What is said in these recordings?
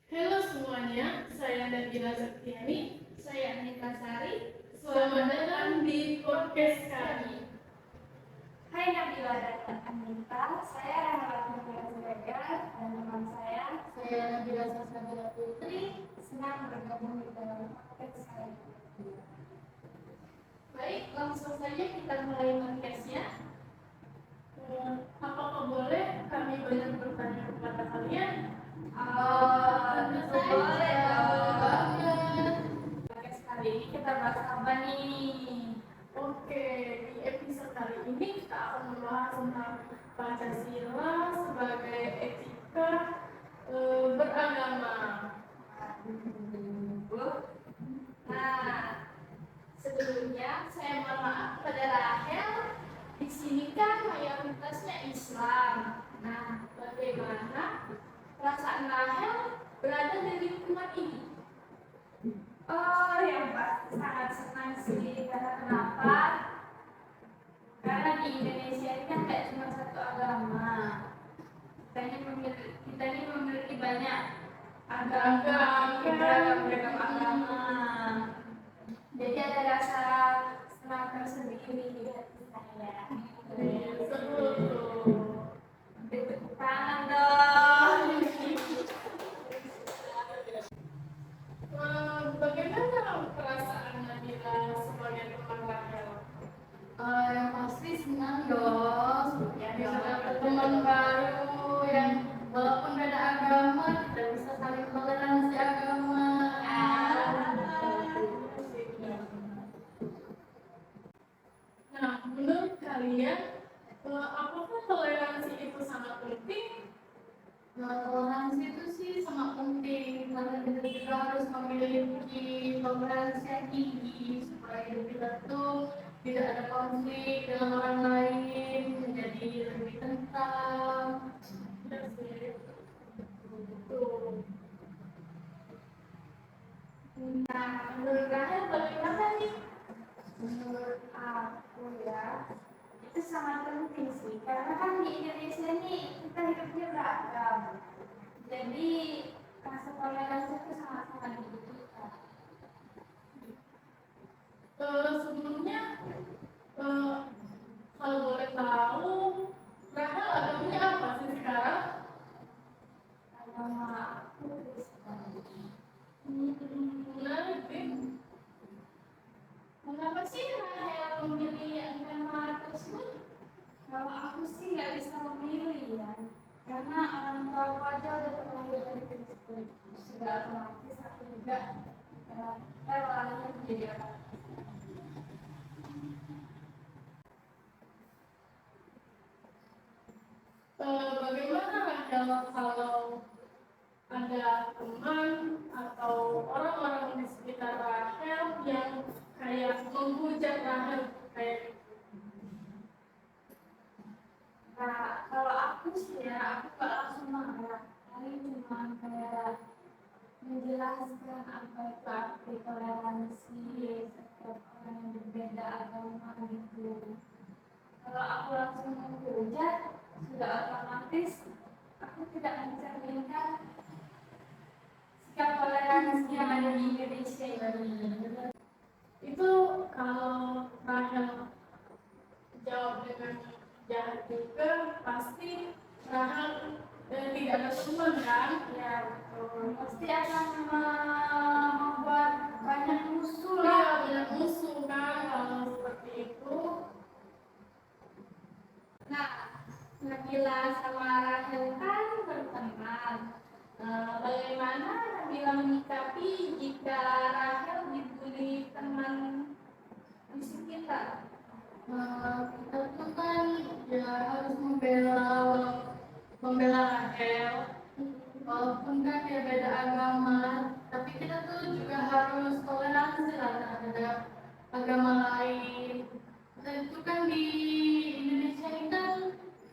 Halo semuanya, saya Nabila Septiani. Saya Anita Sari. Selamat datang di podcast kami. Hai Nabila dan Anita, saya Rahmat Siregar dan teman saya Nabila Sasabila Putri. senang bergabung di dalam podcast kali ini. Baik, langsung saja kita mulai podcastnya. Apakah boleh kami banyak bertanya kepada kalian? Tentu boleh dong. Podcast kali ini kita bahas apa nih? Oke, di episode kali ini kita akan membahas tentang Pancasila sebagai etika beragama. Nah, sebelumnya saya mohon maaf kepada Rahel. Di sini kan mayoritasnya Islam. Nah, bagaimana perasaan Rahel berada di lingkungan ini? Oh, yang pasti sangat senang sih. Karena kenapa? Karena di Indonesia ini kan tidak cuma satu agama. Kita ini memiliki banyak agama, beragam agama. Jadi ada rasa senang tersendiri di hati saya. Tepuk tangan dong. Bagaimana perasaan Nabila sebagai teman Rahel? Yang pasti senang dong. Ya, bisa dapat teman baru yang walaupun beda agama kita bisa saling toleransi agama. Nah, menurut kalian, apakah toleransi itu sangat penting? Toleransi itu sih sangat penting karena kita juga harus memiliki toleransi yang tinggi supaya hidup kita tuh tidak ada konflik dengan orang lain, menjadi lebih tentram. Nah, menurut Rahel bagaimana nih? Menurut aku ya, itu sangat penting sih karena kan di Indonesia ini kita hidupnya beragam, jadi rasa toleransi itu sangat-sangat dibutuhkan. Sebelumnya, kalau boleh tahu, Rahel agamanya apa sih sekarang? Agama aku Kristen. Menarik nih. Mengapa sih Rahel memilih agama tersebut? Kalau aku sih nggak bisa memilih ya, karena orang tua aku aja udah terlahir dari Kristen. Sudah otomatis aku juga rela menjadi orang. Bagaimana Rahel kalau ada teman atau orang-orang di sekitar Rahel yang kayak menghujat Rahel kayak Nah, kalau aku sih ya, aku gak langsung marah. Tapi cuma kayak menjelaskan apa itu arti toleransi setiap orang yang berbeda agama gitu. Kalau aku langsung menghujat, sudah otomatis aku tidak mencerminkan sikap toleransi yang ada di Indonesia ini. itu. Kalau Rahel jawab dengan jahat juga, pasti Rahel tidak ada teman kan? Ya betul, pasti akan membuat banyak musuh Iya, lah. banyak musuh kan kalau seperti itu. Nah, Nabila sama Rahel kan berteman. Bagaimana Nabila menyikapi jika Rahel dibully teman di sekitar? Kita tuh kan ya harus membela Rahel, walaupun kan dia beda agama, tapi kita tuh juga harus toleransi lah terhadap agama lain. Dan itu kan di Indonesia ini kan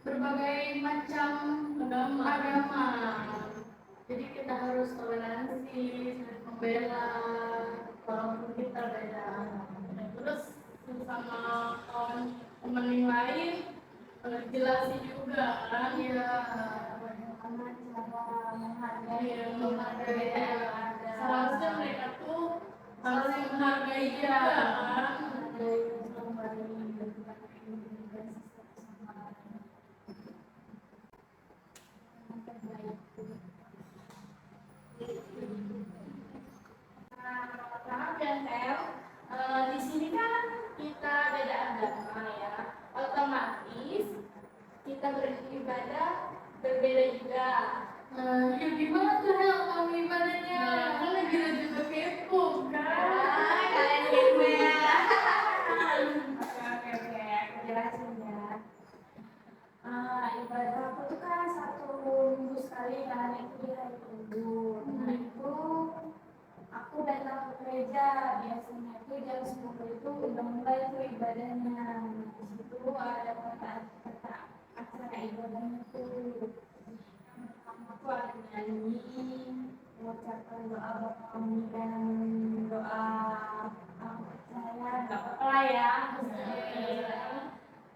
berbagai macam agama. Jadi kita harus toleransi, saling membela, walaupun kita beda agama. Terus sama kawan teman yang lain jelasin juga kan ya pertama cara menghargai Iya, berbeda menghargai yang ya. ada. Seharusnya mereka tuh harus menghargai juga kan. Menghargai kembali dan sesama lain. Yang terbaik. Maaf ya Tel, di sini kan kita beda agama ya, otomatis kita beribadah berbeda juga. Ya gimana tuh Hel kamu ibadahnya? Kan lagi juga kepo kan? Kalian gitu ya. Oke, aku jelasin ya. Ibadah aku tuh kan 1 minggu sekali kan, itu di hari Minggu. Nah itu aku datang ke gereja, biasanya itu jam 10 itu udah mulai tuh ibadahnya. Nah, di situ ada kata acara ibadahnya tuh. Aku ada nyanyi, mengucapkan doa Bapa kami dan doa aku percaya, gak apa-apa lah ya.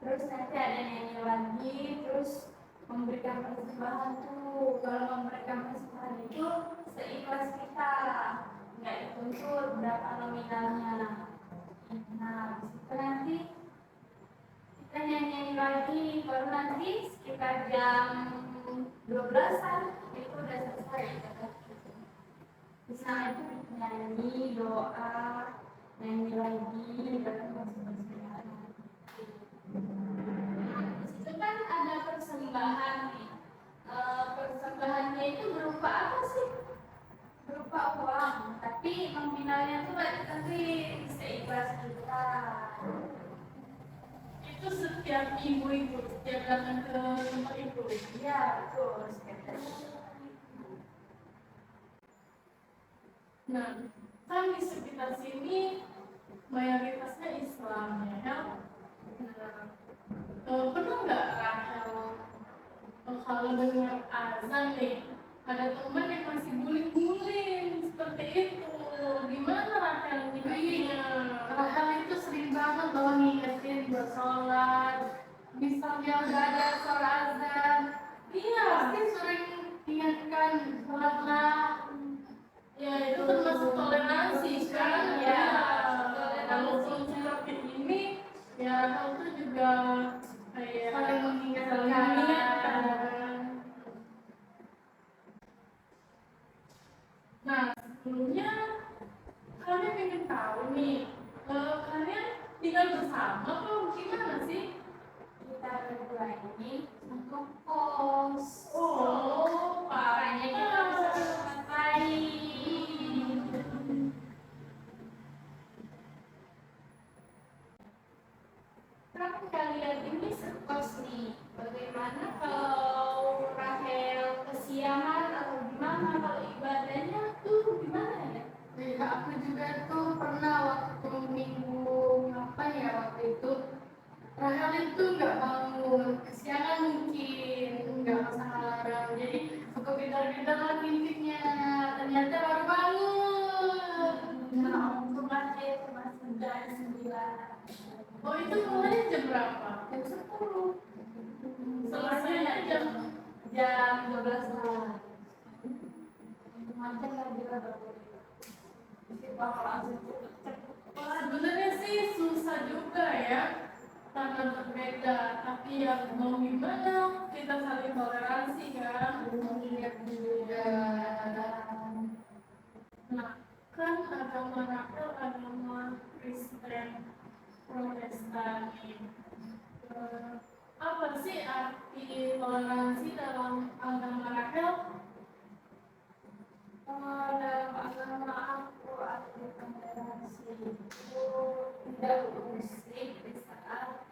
Terus nanti ada nyanyi lagi, terus memberikan persembahan tuh. Kalau memberikan persembahan itu seikhlas kita, nggak dituntut berapa nominalnya. Nah, itu nanti kita nyanyi lagi, baru nanti sekitar jam 12-an itu udah selesai. Di sana itu nyanyi, doa, nyanyi lagi, baru masuk persembahan. Di situ kan ada persembahan nih. Persembahannya itu berupa apa sih? Berupa uang, tapi nominalnya tuh balik nanti seikhlas kita. Itu setiap minggu itu, setiap datang ke tempat itu. Iya, betul. Nah, kan di sekitar sini mayoritasnya Islam ya Hel. Nah, pernah nggak Rahel kalau dengar azan nih ada teman yang masih guling-guling seperti itu, gimana Rahel nyikapinya? Rahel itu sering banget loh ngingetin buat sholat, misalnya udah ada suara azan, iya pasti sering ingatkan sholatlah. Ya itu termasuk toleransi kan ya. Kalau seperti ini ya Rahel itu juga kayak saling mengingatkan. Nah, sebelumnya kalian ingin tahu nih, kalian tinggal bersama atau gimana sih? Kita berdua ini satu kos. Oh, Makanya kita bisa ngapain? Kan kalian ini sekos nih. Bagaimana kalau Rahel kesiangan atau gimana? Kalau ibadahnya tuh gimana ya? Ya, aku juga tuh pernah waktu minggu apa ya waktu itu Rahel itu nggak bangun, kesiangan mungkin, nggak masalah alarm, jadi aku gedor-gedor lagi pintunya, ternyata baru bangun. Nah, untuk masjid cuma 9. Oh itu mulai jam berapa? Jam 10. Selesainya jam jam 12 malam. Macam lagi lah sebenarnya sih susah juga ya karena berbeda, tapi yang mau gimana kita saling toleransi kan, mengingat juga. Nah, kan agama Rahel agama Kristen Protestan. Apa sih arti toleransi dalam agama Rahel? dalam agama aku arti toleransi itu tidak musik di saat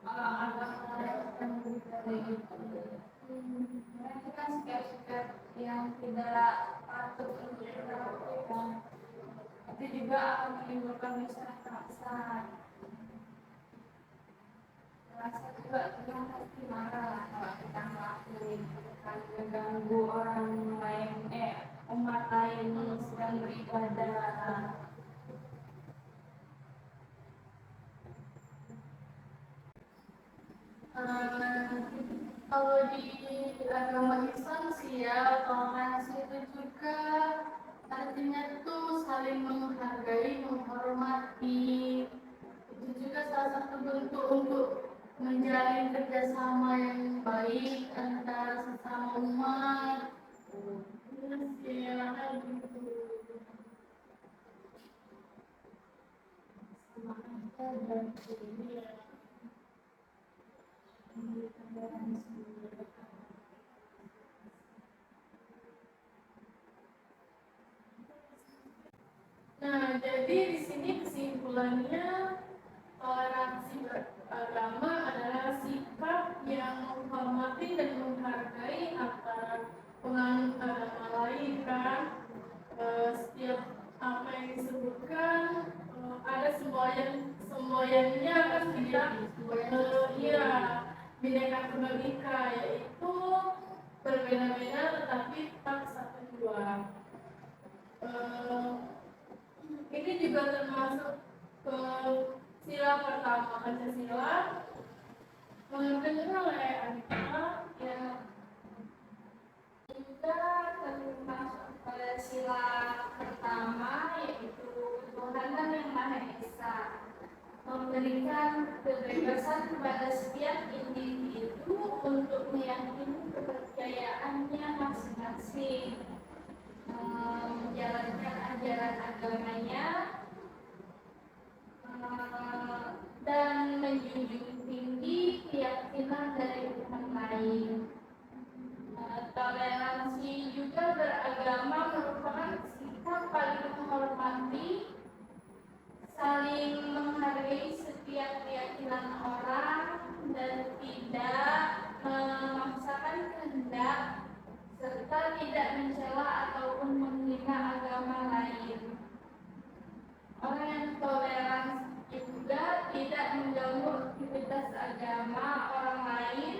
agama yang berbeda itu. Mereka kan sikap-sikap yang tidak patut untuk kita lakukan. Itu juga akan menimbulkan misalnya rasa juga Tuhan pasti marah kalau kita ngelakuin, kan mengganggu orang lain, umat lain sedang beribadah. Kalau di agama Islam sih ya, toleransi itu juga artinya tuh saling menghargai, menghormati. Itu juga salah satu bentuk untuk menjalin kerjasama yang baik antara sesama umat. Terus ya, gitu. Sama aja dan ini ya. Nah, jadi di sini kesimpulannya toleransi beragama adalah sikap yang menghormati dan menghargai antara penganut agama lain kan. Setiap apa yang disebutkan ada semboyannya kan tidak ya bineka tunggal ika, yaitu berbeda-beda tetapi tetap kesatuan. Ini juga termasuk ke sila pertama Pancasila mengenal oleh Anita ya, Juga termasuk pada sila pertama, yaitu ketuhanan yang Maha Esa, memberikan kebebasan kepada setiap individu untuk meyakini kepercayaannya masing-masing, menjalankan ajaran agamanya, dan menjunjung tinggi keyakinan dari umat lain. Toleransi juga beragama merupakan sikap paling menghormati, saling menghargai setiap keyakinan orang, dan tidak memaksakan kehendak, serta tidak mencela ataupun menghina agama lain. Orang yang toleran juga tidak mengganggu aktivitas agama orang lain,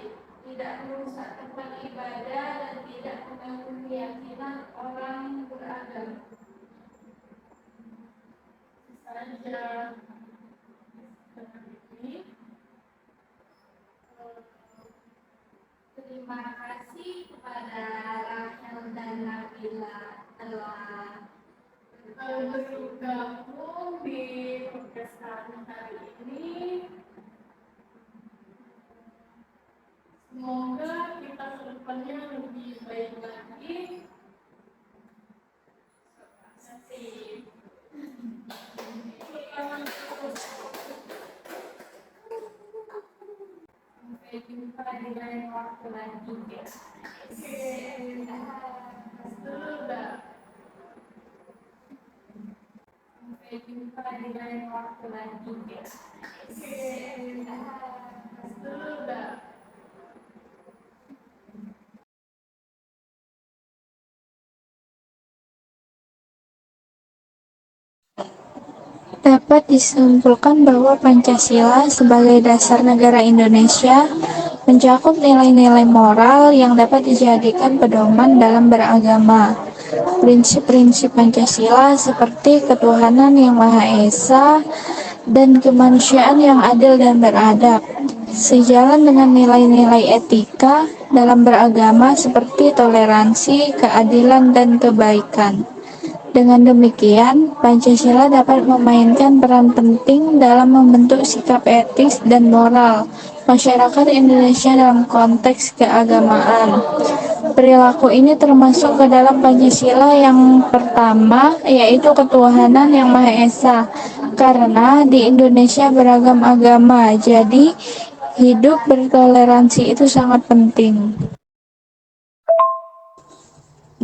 tidak merusak tempat ibadah, dan tidak mengganggu keyakinan orang beragama. Saja ini Terima kasih kepada Rachel dan Nabila telah bergabung di podcast kami hari ini. Semoga kita ke depannya lebih baik lagi. sampai jumpa di lain waktu lagi. Sudah. Sampai jumpa di lain waktu lagi. Sudah. Dapat disimpulkan bahwa Pancasila sebagai dasar negara Indonesia mencakup nilai-nilai moral yang dapat dijadikan pedoman dalam beragama. Prinsip-prinsip Pancasila seperti ketuhanan yang Maha Esa dan kemanusiaan yang adil dan beradab, sejalan dengan nilai-nilai etika dalam beragama seperti toleransi, keadilan, dan kebaikan. Dengan demikian, Pancasila dapat memainkan peran penting dalam membentuk sikap etis dan moral masyarakat Indonesia dalam konteks keagamaan. Perilaku ini termasuk ke dalam Pancasila yang pertama, yaitu ketuhanan yang Maha Esa. Karena di Indonesia beragam agama, jadi hidup bertoleransi itu sangat penting.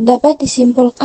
Dapat disimpulkan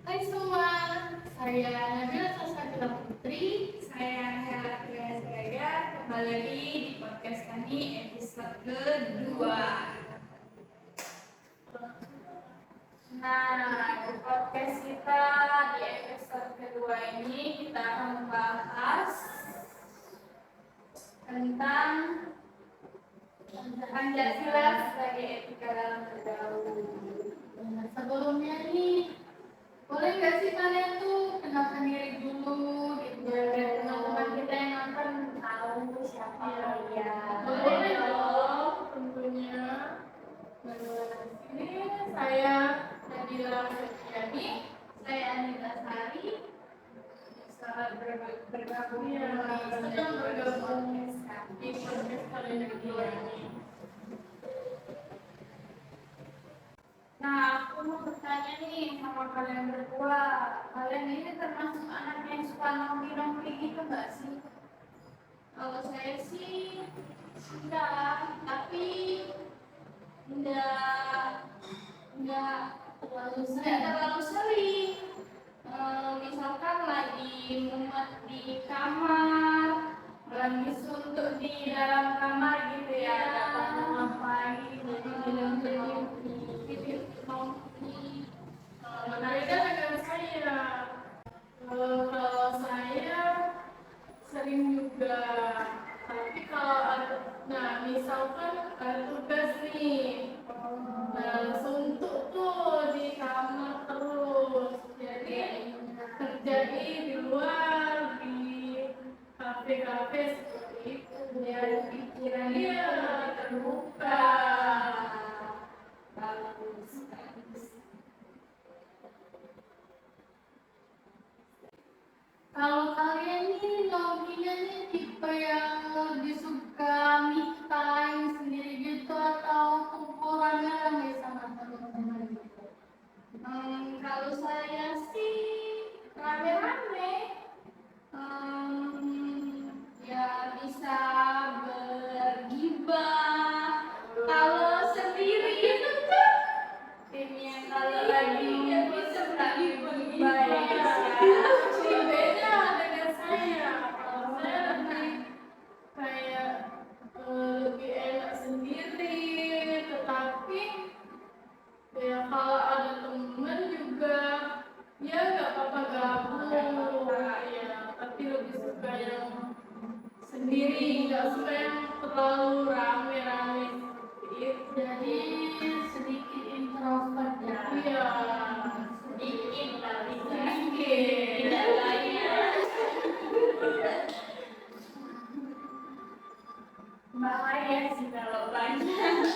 Hai semua, saya Nabila Sasabila Putri. Saya Hera Triasraya, kembali lagi di podcast kami episode kedua. Nah, di podcast kita di episode kedua ini kita akan membahas tentang Pancasila sebagai etika dalam bergaul. Nah, sebelumnya nih, boleh nggak sih kalian tuh kenalkan diri dulu gitu Biar teman-teman kita yang nonton tahu siapa kalian. Boleh dong, tentunya. Ini saya Nabila Setiani. Saya Anita Sari. Selamat bergabung Iya, di sedang bergabung podcast di podcast kalian kedua ini. Nah, aku mau bertanya nih sama kalian berdua. Kalian ini termasuk anak yang suka nongki-nongki gitu nggak sih? Kalau saya sih enggak, tapi enggak terlalu sering. Misalkan lagi mumet di kamar, lagi suntuk di dalam kamar gitu ya, nggak tahu ngapain, jadi bilang nongki. Berbeda dengan saya. Kalau saya sering juga. Tapi kalau ada, nah misalkan ada tugas nih, nah suntuk tuh di kamar terus. Jadi terjadi di luar di kafe-kafe seperti itu. Biar pikiran Iya, terbuka. Bagus. Kalau kalian nih nongkinya nih tipe yang lebih suka me time sendiri gitu atau kumpul rame-rame sama teman-teman gitu? Kalau saya sih rame-rame, ya bisa bergibah. Kalau sendiri itu tuh timnya kalau lagi ya bisa bergibah ya guys ya. Beda dengan saya. Kalau saya lebih kayak lebih enak sendiri, tetapi ya kalau ada temen juga ya nggak apa-apa gabung ya, tapi lebih suka yang sendiri, nggak suka yang terlalu rame-rame seperti itu. Jadi sedikit introvert ya. Iya, Sedikit tapi sedikit. tidak banyak. Bahaya sih kalau banyak.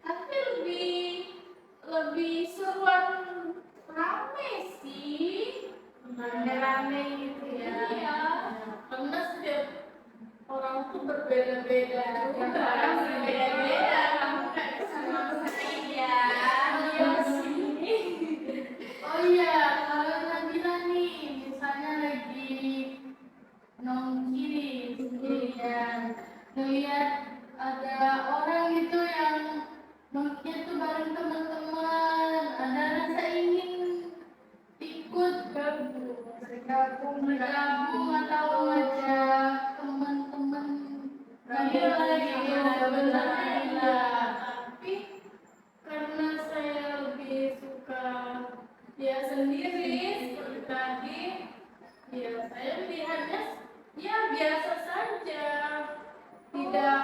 Tapi lebih seruan rame sih. Rame-rame gitu ya. Iya, karena setiap orang tuh berbeda-beda juga. Orang berbeda-beda, kamu nggak sama saya. Iya sih. Oh iya, kalau Nabila nih, misalnya lagi nongki sendirian, ngeliat ada orang gitu yang nongki tuh bareng teman-teman, ada rasa ingin ikut bergabung atau ngajak teman-teman Nabila lagi sebenarnya, tapi karena saya lebih suka ya sendiri seperti tadi, ya saya melihatnya ya biasa saja, tidak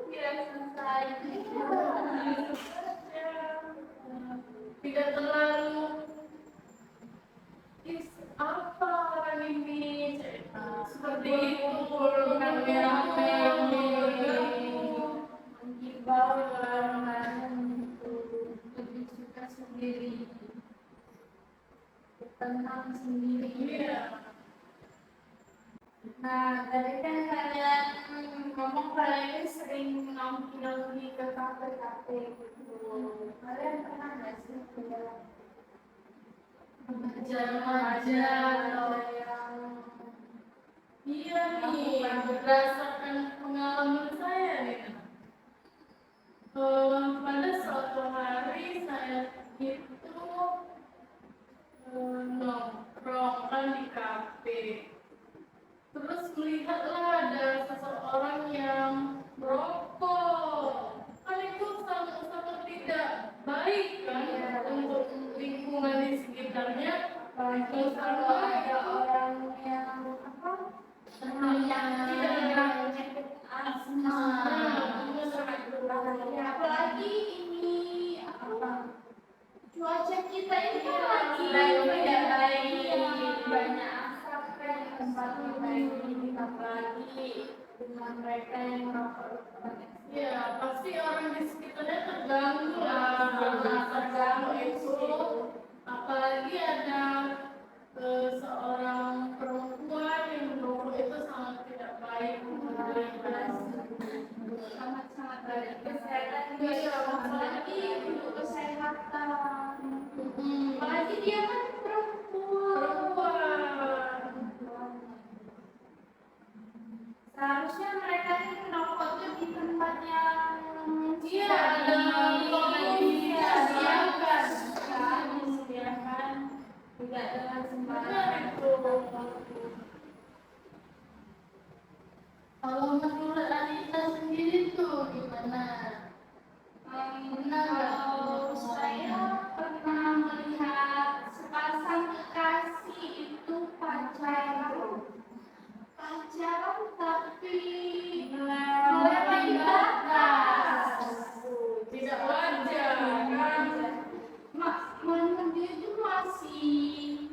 Biasa saja. tidak terlalu apa orang ini seperti itu rame-rame Menghibau orang itu lebih suka sendiri, tenang sendiri. Iya. Nah, tadi kan kalian ngomong kalian sering nongki-nongki ke kafe-kafe gitu. Kalian pernah nggak sih ke remaja atau yang iya nih berdasarkan pengalaman saya nih, pada suatu hari saya itu sekitarnya. Apalagi kalau ada orang yang tidak sakit asma, itu sangat berbahaya. Apalagi ini cuaca kita ini kan lagi tidak baik, banyak asap kan di tempat kita ini, apalagi dengan mereka yang merokok. Ya, pasti orang di sekitarnya terganggu lah, terganggu itu. Apalagi ada seorang perempuan yang merokok itu sangat tidak baik Sangat-sangat baik kesehatan juga, apalagi untuk kesehatan. Apalagi dia kan perempuan. Seharusnya mereka ini merokok tuh di tempat yang disediakan, tidak dengan sembarangan. Kalau menurut Anita sendiri tuh gimana? Kalau saya pernah melihat sepasang kekasih itu pacaran tapi melewati batas. Tidak wajar kan? Menurut dia itu masih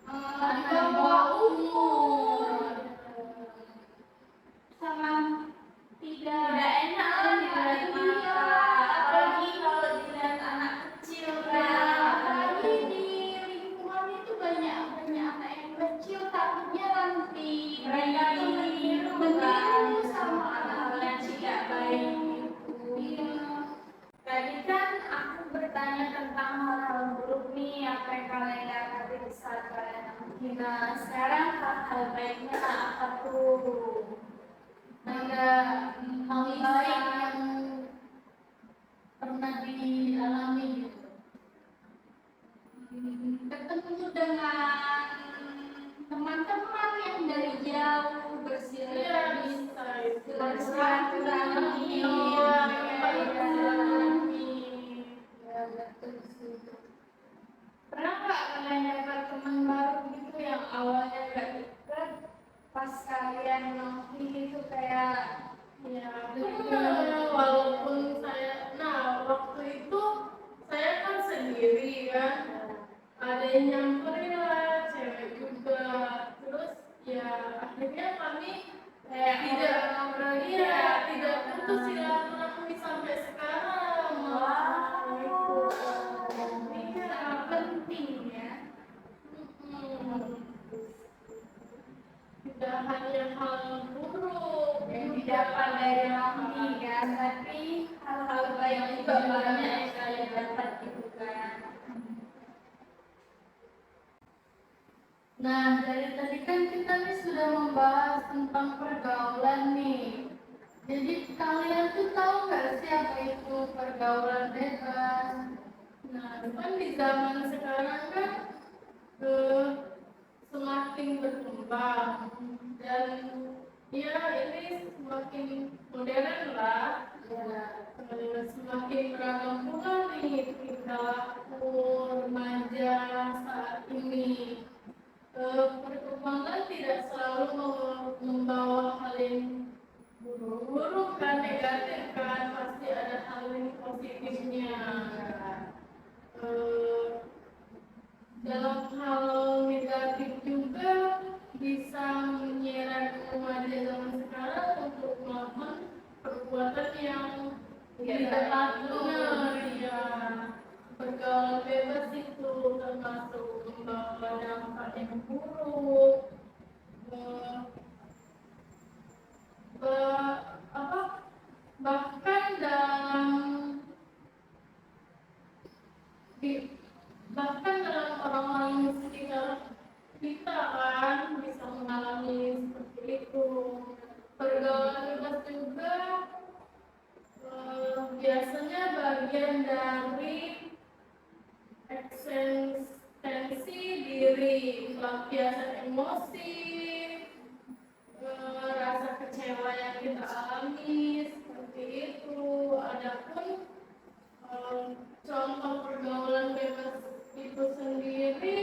di bawah umur, sangat tidak enak dilihat dia, apalagi kalau dilihat anak kecil kan, apalagi di lingkungan itu banyak anak yang kecil, takutnya nanti mereka tuh meniru sama anak yang tidak baik. Tadi kan aku bertanya tentang hal-hal buruk nih, apa yang kalian dapati di saat kalian menghina. Sekarang hal baiknya apa tuh? Ada hal baik yang pernah dialami gitu. Ketemu dengan teman-teman yang dari jauh bersilaturahmi, pernah nggak kalian dapat teman baru gitu yang awalnya nggak dekat, pas kalian nongki itu kayak Walaupun saya, waktu itu saya kan sendiri kan, ada yang nyamperin lah, cewek juga, terus ya akhirnya kami tidak putus silaturahmi sampai sekarang. ini sangat penting ya. Tidak hanya hal buruk Yang didapat dari Nabi kan, tapi hal-hal baik juga banyak yang kalian dapat gitu kan. Nah, dari tadi kan kita nih sudah membahas tentang pergaulan nih. Jadi kalian tuh tahu nggak sih apa itu pergaulan bebas? Nah, kan di zaman sekarang kan semakin berkembang dan ya ini semakin modern lah. Semakin beragam pula nih perilaku remaja saat ini. Perkembangan tidak selalu membawa hal yang buruk kan, negatif kan, pasti ada hal yang positifnya. Dalam hal negatif juga bisa menyeret remaja zaman sekarang untuk melakukan perbuatan yang tidak benar, ya. Pergaulan bebas itu termasuk membawa dampak yang buruk, bahkan dalam orang-orang di sekitar kita kan bisa mengalami seperti itu. Pergaulan bebas juga biasanya bagian dari eksistensi diri, pelampiasan emosi, rasa kecewa yang kita alami seperti itu. Adapun contoh pergaulan bebas itu sendiri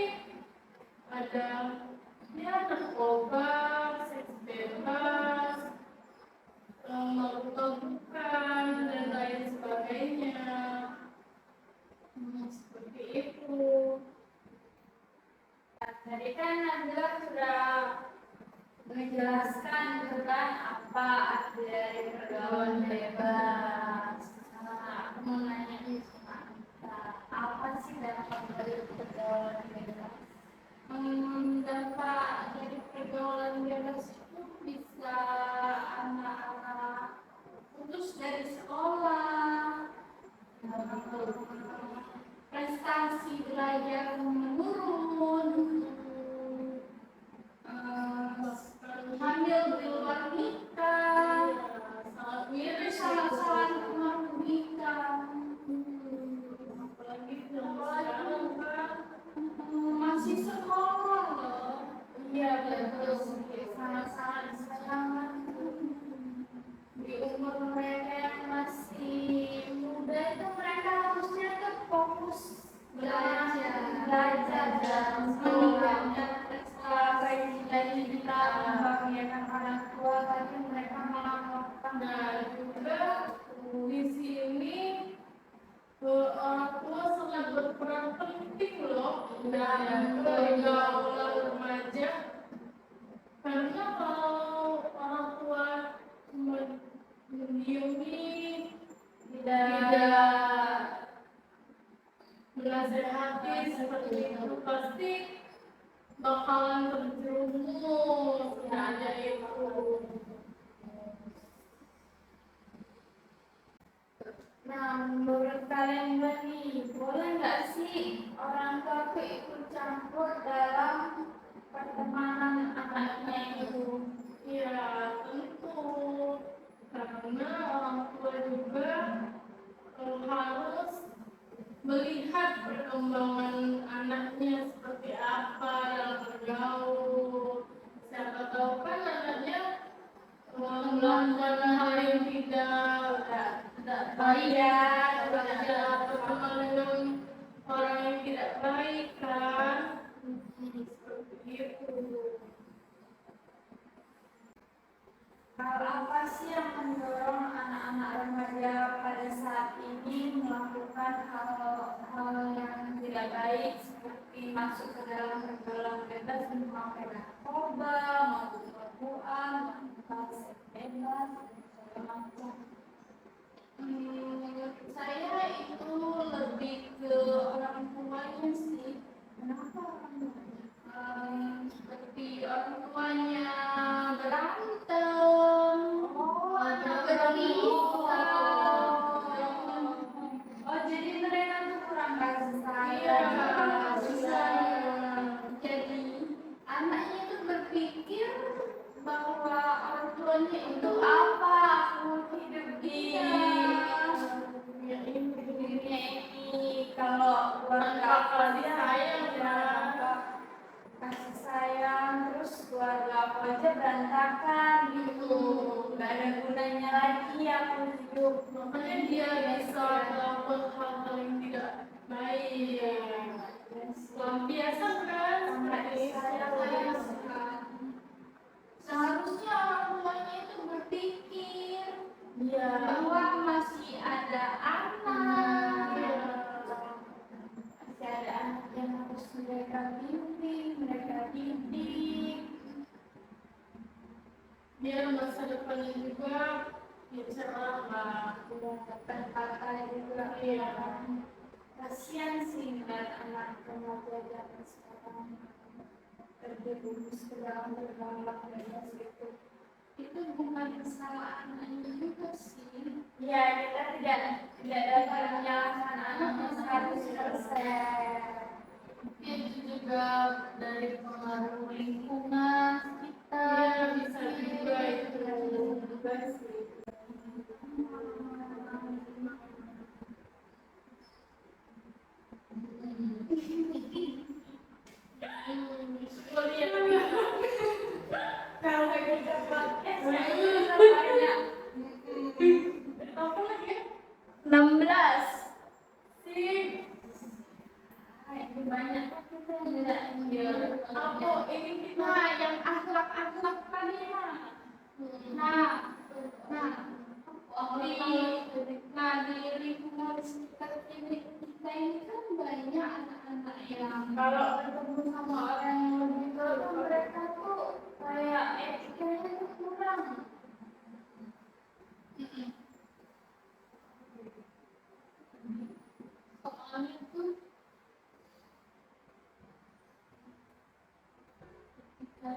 menjelaskan gitu kan apa arti dari pergaulan bebas. Nah, aku mau nanya nih sama Anita, apa sih dampak dari pergaulan bebas? Dampak dari pergaulan bebas itu bisa anak-anak putus dari sekolah, prestasi belajar menurun, hamil di luar nikah, itu salah-salah luar nikah. Apalagi masih sekolah loh. Iya betul, salah-salah sangat di umur mereka yang masih muda itu mereka harusnya tuh fokus belajar dan meningkatkan prestasi kita membahagiakan orang tua, tapi mereka malah melakukan. Nah, juga di sini orang tua sangat berperan penting loh dalam pergaulan remaja, karena kalau orang tua mendiami, tidak menasehati seperti itu, pasti bakalan terjerumus ada itu. Nah, menurut kalian nih, boleh nggak sih orang tua tuh ikut campur dalam pertemanan anaknya itu? Ya tentu, karena orang tua juga harus melihat perkembangan anaknya seperti apa dalam bergaul. Siapa tahu kan anaknya melakukan hal yang tidak baik, tidak berteman dengan orang yang tidak baik kan. Seperti itu. Hal apa sih yang mendorong anak-anak remaja pada saat ini melakukan hal-hal yang tidak baik seperti masuk ke dalam pergaulan bebas, memakai narkoba, mabuk-mabukan, melakukan seks bebas, dan segala macam? Saya itu lebih ke orang tuanya sih. Kenapa orang tuanya? Seperti orang tuanya berantem, berpisah. Oh, jadi mereka tuh kurang kasih sayang. Jadi anaknya itu berpikir bahwa orang tuanya itu apa? Aku hidup di dunia ini, kalau keluarga aku aja sayang kasih sayang, terus keluarga aku aja berantakan gitu, nggak ada gunanya lagi aku hidup. Makanya dia bisa melakukan hal-hal yang tidak baik. Biasa kan seperti Seharusnya orang tuanya itu berpikir ya, bahwa masih ada anak, masih ada anak yang harus mereka bimbing, mereka didik. biar masa depannya juga ya cerah lah. Tertata juga. Iya. Kasian sih ngeliat anak remaja zaman sekarang terjerumus ke dalam pergaulan bebas itu. Itu bukan kesalahan anak juga sih. Ya, kita tidak dapat menyalahkan anaknya 100%. Itu juga dari pengaruh lingkungan kita. Ya, bisa juga itu juga sih. Kalau kita podcast bisa banyak. Apa lagi? 16. Sih. Ini banyak kita tidak Ya, aku kita ini kan banyak anak-anak yang Kalau ketemu sama orang yang lebih tua kan mereka tuh kayak etikanya tuh kurang. soalnya tuh ketika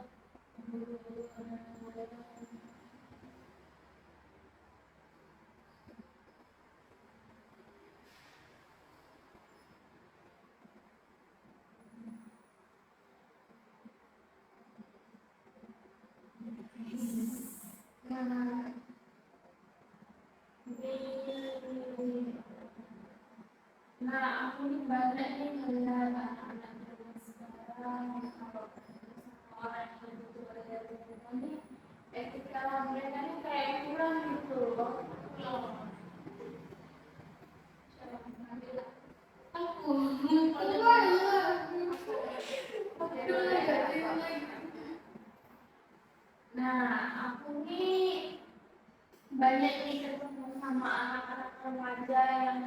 Nah, nah aku nih banyak nih melihat anak-anak zaman sekarang kalau ketemu sama orang yang lebih tua dari kita nih etika mereka nih kayak kurang gitu loh. Cara mengambil aku Nah, aku nih banyak nih ketemu sama anak-anak remaja yang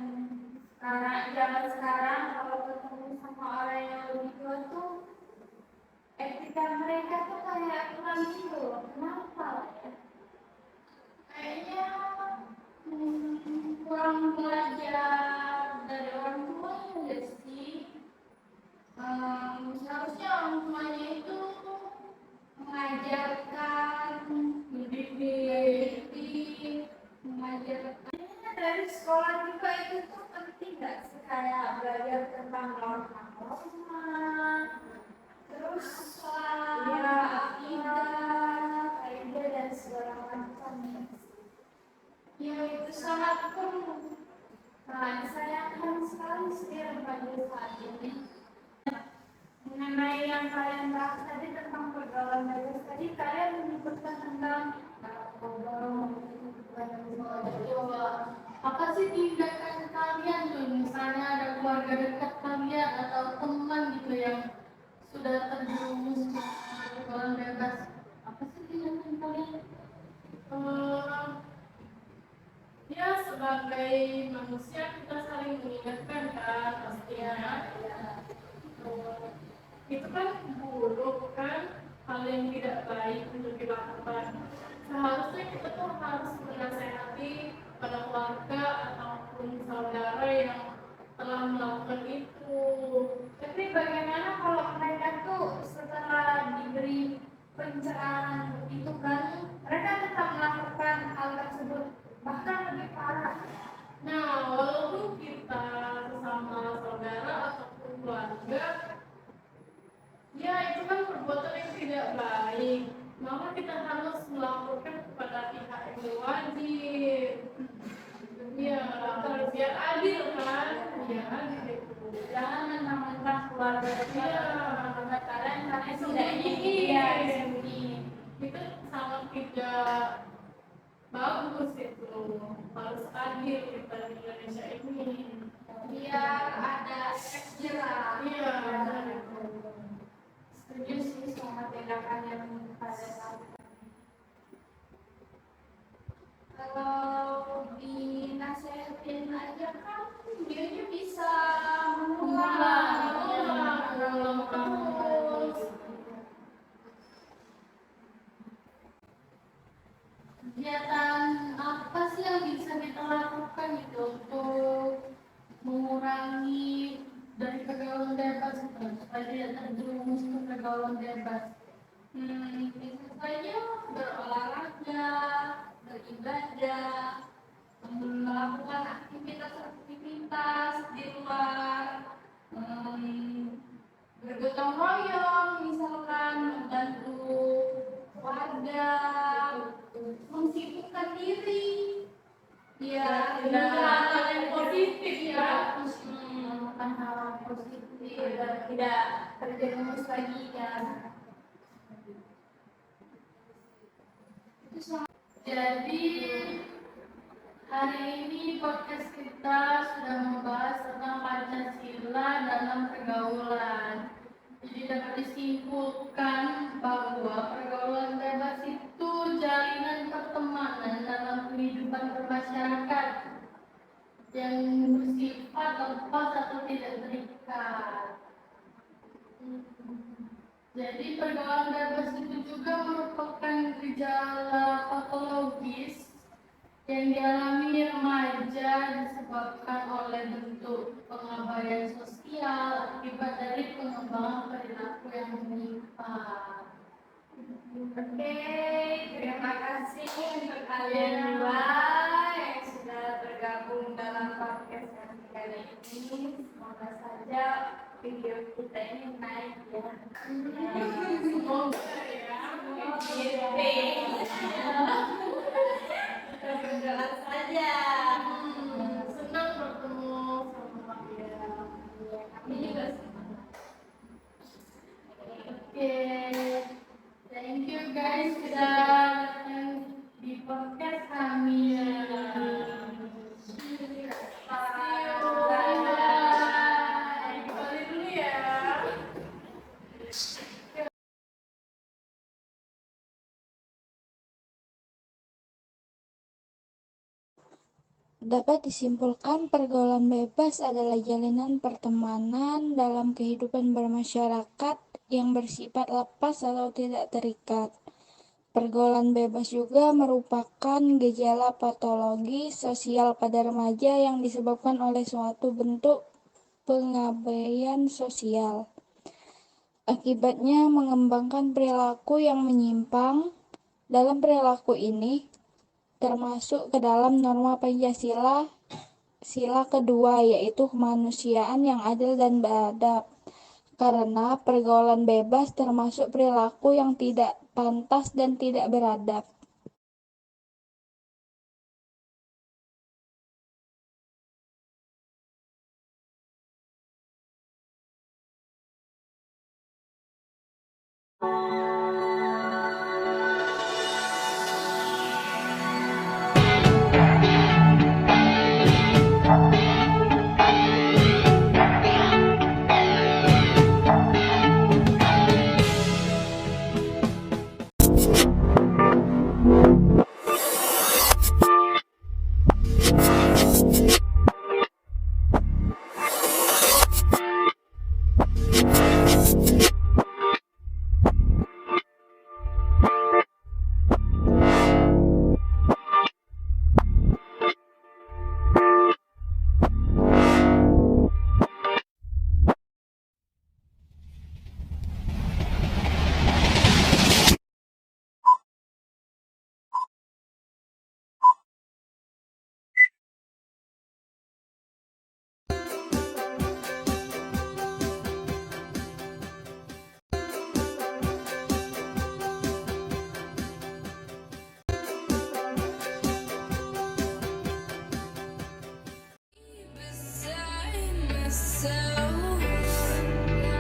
zaman sekarang kalau ketemu sama orang yang lebih tua tuh etika mereka tuh kayak kurang gitu loh. Kenapa ya? Kayaknya kurang belajar dari orang tuanya ya sih. Seharusnya orang tuanya itu mengajarkan, mendidik, mengajarkan dari sekolah juga itu tuh penting nggak sih kayak belajar tentang norma, terus ya akidah, kaidah dan segala macam. Ya itu sangat perlu. Nah, disayangkan sekali sih remaja saat ini. Mengenai yang kalian bahas tadi tentang pergaulan bebas tadi, kalian menyebutkan tentang apa sih tindakan kalian tuh misalnya ada keluarga dekat kalian atau teman gitu yang sudah terjerumus ke pergaulan bebas, apa sih tindakan kalian? Ya sebagai manusia kita saling mengingatkan kan pastinya. Itu kan buruk kan, hal yang tidak baik untuk dilakukan. Seharusnya kita tuh harus menasehati pada keluarga ataupun saudara yang telah melakukan itu. Tapi bagaimana kalau mereka tuh setelah diberi pencerahan itu kan, mereka tetap melakukan hal tersebut, bahkan lebih parah. Nah, walaupun kita sesama saudara ataupun keluarga, ya itu kan perbuatan yang tidak baik, maka kita harus melaporkan kepada pihak yang berwajib. Ya, biar adil kan, biar adil itu. Jangan mentang-mentang keluarga kita, keluarga kalian karena Itu tidak ingin ya disembunyi. itu sangat tidak bagus itu, harus adil kita di Indonesia ini. Biar ada efek jerah. Iya, Setuju sih sama tindakan yang pada saat kalau dinasihatin aja kan dia bisa mengulang terus. Kegiatan apa sih yang bisa kita lakukan gitu untuk mengurangi dari pergaulan bebas itu supaya tidak terjerumus ke pergaulan bebas? bisa saja berolahraga, beribadah, melakukan aktivitas-aktivitas di luar, bergotong royong, misalkan membantu warga, mensibukkan diri, ya Tidak hal yang dengan positif ya. melakukan hal yang positif dan tidak terjerumus lagi ya. Jadi hari ini podcast kita sudah membahas tentang Pancasila dalam pergaulan. Jadi dapat disimpulkan bahwa pergaulan bebas itu jalinan pertemanan dalam kehidupan bermasyarakat yang bersifat lepas atau tidak terikat. Jadi pergaulan bebas itu juga merupakan gejala patologis yang dialami remaja disebabkan oleh bentuk pengabaian sosial akibat dari pengembangan perilaku yang menyimpang. Oke, terima kasih untuk kalian dua yang sudah bergabung dalam podcast kali ini. Semoga saja video kita ini naik ya. Semoga ya. Kita berdoa saja. Senang bertemu sama kalian. Kami juga senang. Oke, thank you guys sudah datang di podcast kami. See you. Bye. Kembali dulu ya. Dapat disimpulkan, pergaulan bebas adalah jalinan pertemanan dalam kehidupan bermasyarakat yang bersifat lepas atau tidak terikat. Pergaulan bebas juga merupakan gejala patologi sosial pada remaja yang disebabkan oleh suatu bentuk pengabaian sosial. Akibatnya mengembangkan perilaku yang menyimpang. Dalam perilaku ini termasuk ke dalam norma Pancasila, sila kedua, yaitu kemanusiaan yang adil dan beradab. Karena pergaulan bebas termasuk perilaku yang tidak pantas dan tidak beradab.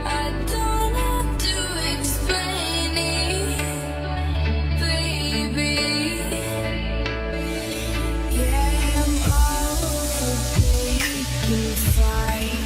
I don't have to explain it, baby. Yeah, I'm all for taking fight.